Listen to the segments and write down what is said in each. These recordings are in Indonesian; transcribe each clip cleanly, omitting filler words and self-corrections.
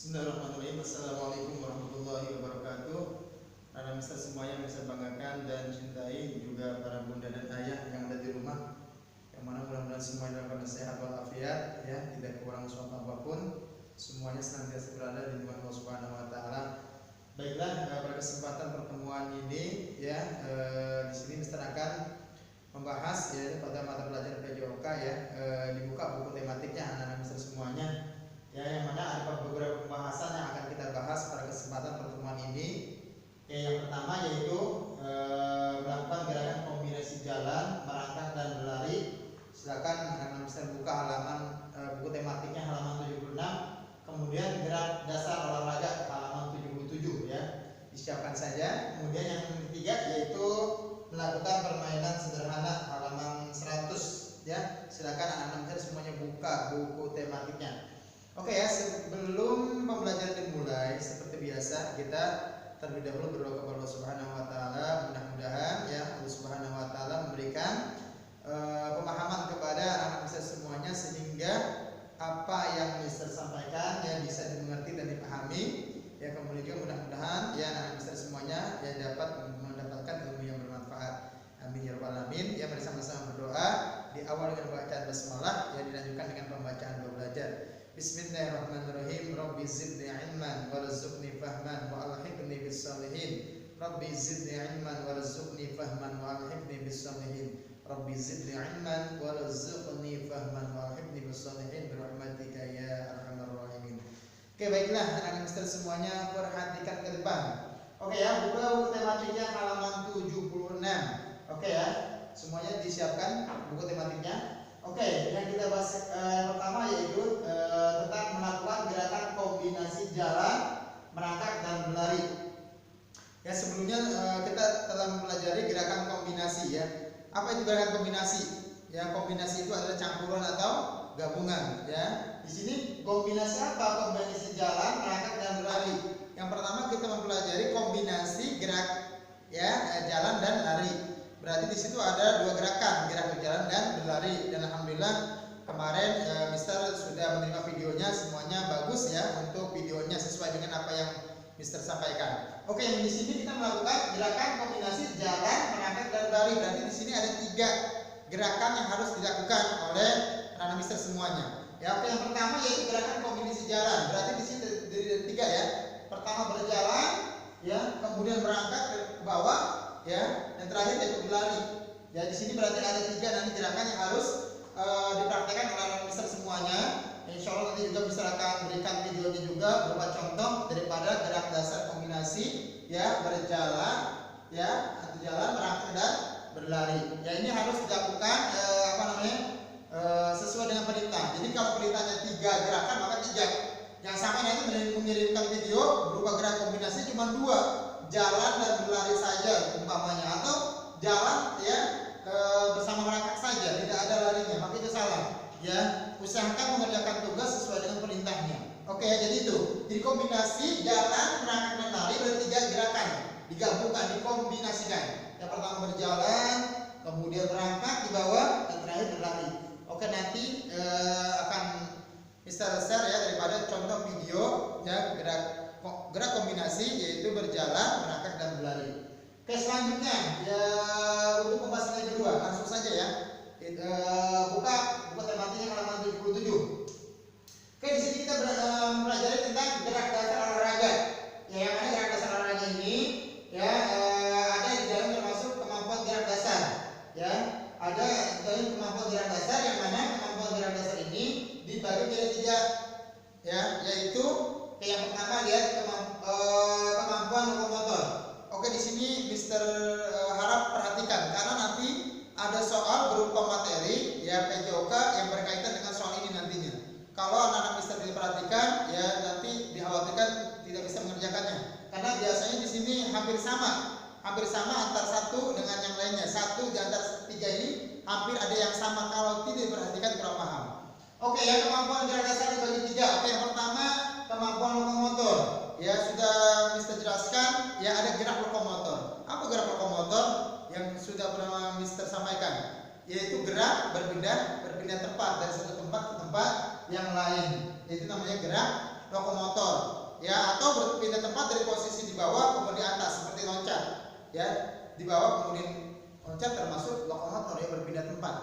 Bismillahirrahmanirrahim. Assalamualaikum warahmatullahi wabarakatuh. Anak mister semua yang bisa banggakan dan cintai, juga para bunda dan ayah yang ada di rumah, yang mana mudah-mudahan semuanya dalam sehat walafiat, ya, tidak kurang suatu apapun, semuanya senantiasa berada di lindungan Allah Subhanahu Wa Taala. Baiklah, pada kesempatan pertemuan ini, ya, di sini mister akan membahas, ya, pada mata pelajaran PJOK, ya, dibuka buku tematiknya anak-anak mister semuanya. Ya, yang mana ada beberapa pembahasan yang akan kita bahas pada kesempatan pertemuan ini. Ya, yang pertama yaitu melakukan gerakan kombinasi jalan, merangkak dan berlari. Silakan anak-anak bisa buka halaman buku tematiknya halaman 76. Kemudian gerak dasar olahraga halaman 77, ya. Disiapkan saja. Kemudian yang ketiga yaitu melakukan permainan sederhana halaman 100, ya. Silakan anak-anak semuanya buka buku tematiknya. Oke, ya, sebelum pembelajaran dimulai, seperti biasa kita terlebih dahulu berdoa kepada Allah Subhanahu Wa Taala. Mudah-mudahan, ya, Allah Subhanahu Wa Taala memberikan pemahaman kepada anak-anak mister semuanya, sehingga apa yang mister sampaikan, ya, bisa dimengerti dan dipahami. Ya, kemudian juga mudah-mudahan, ya, anak-anak mister semuanya, ya, dapat mendapatkan ilmu yang bermanfaat. Amin ya rabbal alamin. Ya, mari sama-sama berdoa. Di awal dengan bacaan basmalah, ya, dilanjutkan dengan pembacaan doa belajar. Bismillahirrahmanirrahim. Rabbi zidni ilman warzuqni fahman wa alhiqni bis salihin. Rabbi zidni ilman warzuqni fahman wa alhiqni bis salihin. Rabbi zidni ilman warzuqni fahman wa alhiqni bis salihin birahmatika ya arhamar rahimin. Oke, baiklah anak-anak mister semuanya, perhatikan ke depan. Oke, ya, buka buku tematiknya halaman 76. Oke, ya. Semuanya disiapkan buku tematiknya. Oke, yang kita bahas pertama yaitu tentang melakukan gerakan kombinasi jalan, merangkak dan berlari. Ya, sebelumnya kita telah mempelajari gerakan kombinasi, ya. Apa itu gerakan kombinasi? Ya, kombinasi itu adalah campuran atau gabungan, ya. Di sini kombinasi apa? Kombinasi jalan, merangkak dan berlari. Yang pertama kita mempelajari kombinasi gerak, ya, jalan dan lari. Berarti di situ ada dua gerakan, gerak berjalan dan berlari. Dan alhamdulillah kemarin mister sudah menerima videonya, semuanya bagus, ya, untuk videonya sesuai dengan apa yang mister sampaikan. Oke, yang di sini kita melakukan gerakan kombinasi jalan, merangkak dan berlari. Berarti di sini ada tiga gerakan yang harus dilakukan oleh anak mister semuanya. Ya, oke, yang pertama yaitu gerakan kombinasi jalan. Berarti di sini dari tiga, ya. Pertama berjalan, ya, kemudian merangkak ke bawah, ya, dan terakhir yaitu berlari. Ya, di sini berarti ada tiga nanti gerakan yang harus dipraktekkan oleh anak mister semuanya. Insya Allah nanti juga mister akan berikan videonya juga berupa contoh daripada gerak dasar kombinasi, ya, berjalan, ya, atau jalan, merangkak dan berlari. Ya, ini harus dilakukan sesuai dengan perintah. Jadi kalau perintahnya tiga gerakan maka tiga. Yang sampai nanti mengirimkan video berupa gerak kombinasi cuma dua, jalan dan berlari saja umpamanya, atau jalan, ya, bersama merangkak saja, tidak ada larinya, maka itu salah. Ya, usahakan mengerjakan tugas sesuai dengan perintahnya. Oke, ya, jadi itu. Jadi kombinasi jalan, merangkak dan lari bertiga gerakan, digabungkan, dikombinasikan. Yang pertama berjalan, kemudian merangkak di bawah, dan terakhir berlari. Oke, nanti akan mister share, ya, daripada contoh video, ya, gerak kombinasi yaitu berjalan, merangkak dan berlari. Oke, selanjutnya, ya, untuk pembahasan yang kedua, langsung saja, ya. Buka buku tematiknya halaman 77. Oke, di sini kita mempelajari tentang gerak dasar olahraga. Ya, yang mana gerak dasar olahraga ini, ya, ada di dalam termasuk kemampuan gerak dasar. Ya, ada di dalam kemampuan gerak dasar, yang mana kemampuan gerak dasar ini dibagi menjadi tiga, ya, yaitu yang pertama lihat kemampuan lokomotor. Oke, di sini mister harap perhatikan karena nanti ada soal berupa materi, ya, PJOK yang berkaitan dengan soal ini nantinya. Kalau anak-anak mister diperhatikan, ya, nanti dikhawatirkan tidak bisa mengerjakannya. Karena biasanya di sini hampir sama antar satu dengan yang lainnya. Satu di antara tiga ini hampir ada yang sama, kalau tidak diperhatikan kurang paham. Oke, ya, kemampuan gerak dasar dibagi tiga. Oke, yang pertama kemampuan lokomotor. Ya, sudah mister jelaskan, ya, ada gerak lokomotor. Apa gerak lokomotor? Yang sudah pernah mister sampaikan, yaitu gerak berpindah tempat dari satu tempat ke tempat yang lain. Itu namanya gerak lokomotor, ya, atau berpindah tempat dari posisi di bawah kemudian di atas seperti loncat, ya, di bawah kemudian loncat termasuk lokomotor, ya, berpindah tempat.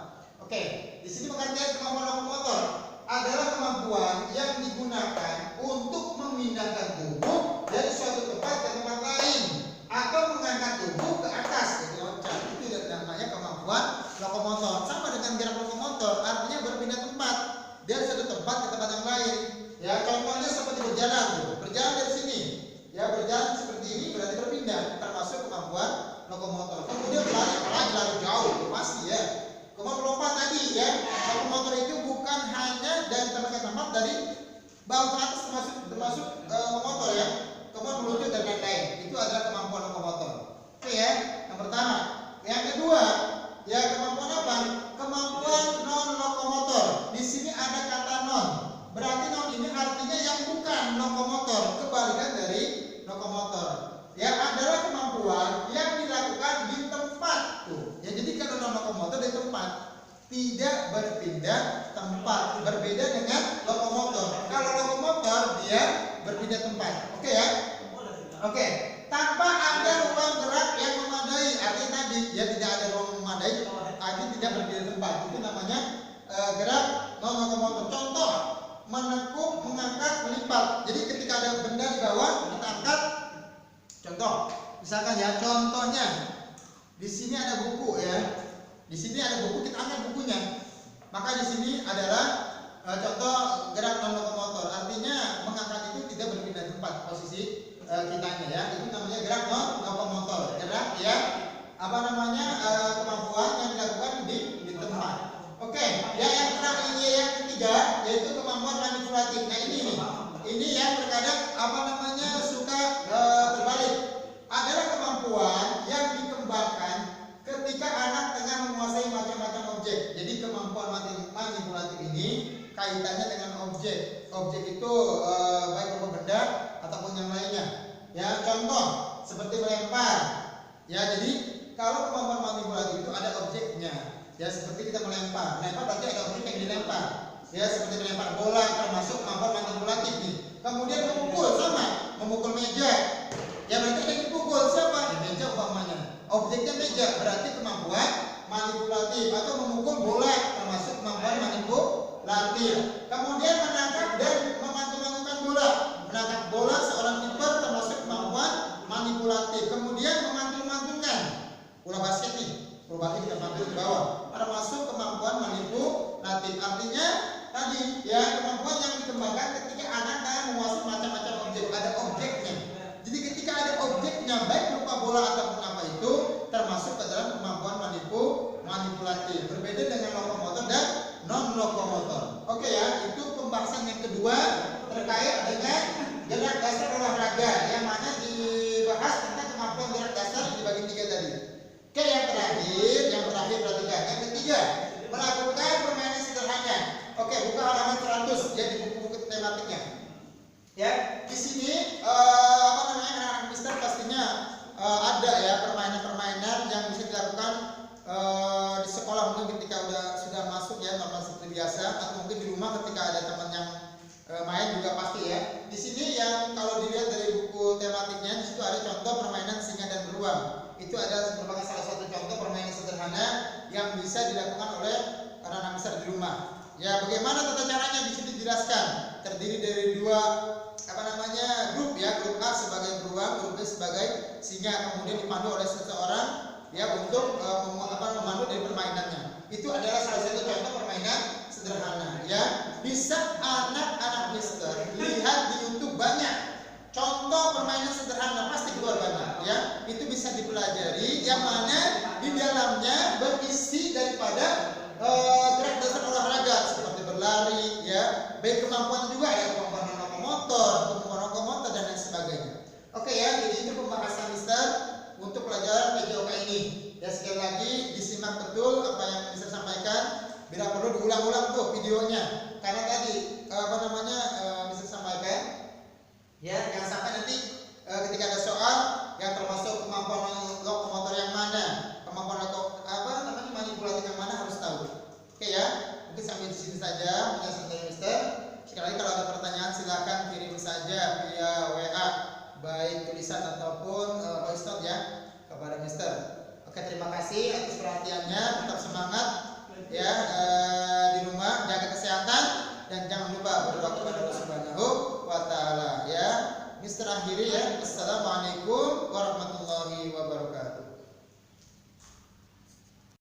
Oke, di sini pengertian kemampuan lokomotor adalah kemampuan yang digunakan untuk memindahkan tubuh dari suatu tempat ke tempat lain atau mengangkat tubuh ke atas, jadi loncat. Itu namanya kemampuan lokomotor. Sama dengan gerak lokomotor, artinya berpindah tempat dari suatu tempat ke tempat yang lain. Ya, contohnya seperti berjalan, berjalan dari sini, ya, berjalan seperti ini berarti berpindah, termasuk kemampuan lokomotor. Kemudian lari jauh, pasti, ya. Kemudian melompat tadi, ya, lokomotor itu bukan hanya dari tempat ke tempat, dari bawah ke atas termasuk lokomotor, ya. Kemudian meluncur dan lain-lain. Itu adalah kemampuan lokomotor. Oke, ya. Yang pertama. Yang kedua, ya, kemampuan apa? Kemampuan non lokomotor. Di sini ada kata non. Berarti non ini artinya yang bukan lokomotor, kebalikan dari lokomotor. Ya, adalah kemampuan yang dilakukan di tempat tuh. Ya, jadi kalau non lokomotor di tempat, tidak berpindah tempat. Berbeda dengan lokomotor. Kalau lokomotor dia berpindah tempat. Oke, ya? Oke. Tanpa ada ruang gerak yang memadai. Artinya tadi ya tidak ada ruang memadai, artinya tidak berpindah tempat. Itu namanya gerak non lokomotor. Contoh, menekuk, mengangkat, melipat. Jadi ketika ada benda di bawah kita angkat. Contoh, misalkan, ya, contohnya di sini ada buku, ya. Di sini ada buku, kita angkat bukunya. Maka di sini adalah contoh gerak non lokomotor. Artinya mengangkat itu tidak berpindah tempat posisi kitanya, ya. Itu namanya gerak non lokomotor. Gerak, ya, apa namanya, kemampuan yang dilakukan di tempat. Oke, ya, yang terakhir, yang ketiga yaitu kemampuan manipulatif. Nah, ini yang terkadang apa namanya suka terbalik. Adalah kemampuan yang dikembangkan ketika anak tengah menguasai macam-macam objek. Jadi kemampuan manipulatif ini kaitannya dengan objek. Objek itu baik berupa benda ataupun yang lainnya. Ya, contoh seperti melempar. Ya, jadi kalau kemampuan manipulatif itu ada objeknya. Ya, seperti kita melempar. Melempar berarti ada objek yang dilempar. Ya, seperti melempar bola termasuk kemampuan manipulatif nih. Kemudian memukul, sama, memukul meja. Ya, berarti yang dipukul siapa? Ya, meja umpamanya. Objeknya meja, berarti kemampuan manipulatif. Atau memukul bola termasuk kemampuan manipulatif. Kemudian menangkap dan memantul-mantulkan bola. Menangkap bola seorang kiper termasuk kemampuan manipulatif. Kemudian memantul-mantulkan bola basket nih. Bola basket kita mantul di bawah. Termasuk kemampuan manipulatif. Artinya tadi, ya, kemampuan yang dikembangkan ketika anak menguasai macam-macam objek. Ada objeknya. Jadi ketika ada objeknya, baik berupa bola ataupun apa itu, termasuk ke dalam kemampuan manipulatif. Berbeda dengan lokomotor dan non lokomotor. Oke, ya, itu pembahasan yang kedua terkait dengan gerak dasar olahraga, yang mana dibahas tentang kemampuan gerak dasar dibagi 3 tadi. Oke, yang terakhir perhatikan. Yang ketiga, melakukan permainan sederhana. Oke, buka halaman 100, ya, di buku-buku tematiknya. Ya, di sini apa namanya, anak-anak mister pastinya ada, ya, permainan-permainan yang bisa dilakukan di sekolah, mungkin ketika sudah masuk, ya, normal seperti biasa, atau mungkin di rumah ketika ada teman yang main juga pasti, ya. Di sini yang kalau dilihat dari buku tematiknya, di situ ada contoh permainan singa dan beruang. Itu adalah merupakan salah satu contoh permainan sederhana yang bisa dilakukan oleh anak-anak mister di rumah. Ya, bagaimana tata caranya di sini dijelaskan. Terdiri dari 2 grup, ya, grup A sebagai beruang, grup B sebagai singa, kemudian dipandu oleh seseorang, ya, untuk memandu dari permainannya. Itu adalah salah satu contoh permainan sederhana, ya. Bisa anak-anak mister lihat di YouTube banyak contoh permainan sederhana, pasti keluar banyak, ya. Itu bisa dipelajari, yang mana di dalamnya berisi daripada gerak dasar olahraga seperti berlari, ya. Baik kemampuan juga, ada kemampuan lokomotor dan lain sebagainya. Oke, ya, jadi itu pembahasan mister untuk pelajaran PJOK ini. Ya, sekali lagi disimak betul apa yang mister sampaikan. Bila perlu diulang-ulang tuh videonya. Karena tadi mister sampaikan, ya, jangan sampai nanti ketika ada soal yang termasuk kemampuan lokomotor yang mana, kemampuan manipulatif yang mana harus tahu. Oke, ya, mungkin sampai di sini saja penjelasan dari mister. Sekali lagi kalau ada pertanyaan silakan kirim ataupun Pak Ustadz ya, kepada Mister. Oke, terima kasih atas perhatiannya. Tetap semangat ya di rumah, jaga kesehatan dan jangan lupa berdoa kepada Allah Subhanahu wa taala ya. Mister akhiri ya. Assalamualaikum warahmatullahi wabarakatuh.